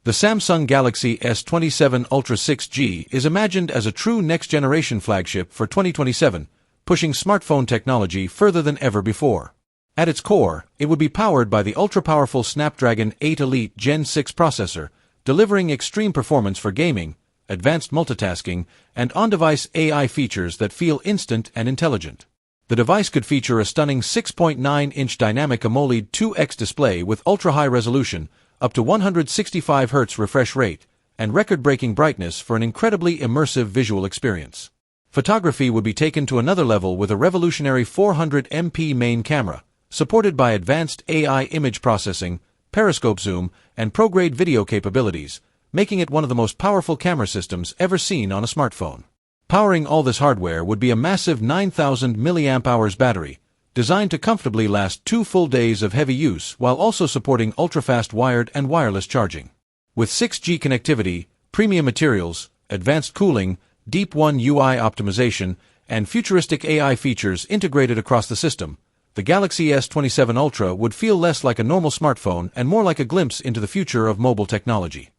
The Samsung Galaxy S27 Ultra 6G is imagined as a true next-generation flagship for 2027, pushing smartphone technology further than ever before. At its core, it would be powered by the ultra-powerful Snapdragon 8 Elite Gen 6 processor, delivering extreme performance for gaming, advanced multitasking, and on-device AI features that feel instant and intelligent. The device could feature a stunning 6.9-inch dynamic AMOLED 2X display with ultra-high resolution, up to 165 Hz refresh rate, and record-breaking brightness for an incredibly immersive visual experience. Photography would be taken to another level with a revolutionary 400MP main camera, supported by advanced AI image processing, periscope zoom, and pro-grade video capabilities, making it one of the most powerful camera systems ever seen on a smartphone. Powering all this hardware would be a massive 9,000 mAh battery, designed to comfortably last 2 full days of heavy use while also supporting ultra-fast wired and wireless charging. With 6G connectivity, premium materials, advanced cooling, Deep One UI optimization, and futuristic AI features integrated across the system, the Galaxy S27 Ultra would feel less like a normal smartphone and more like a glimpse into the future of mobile technology.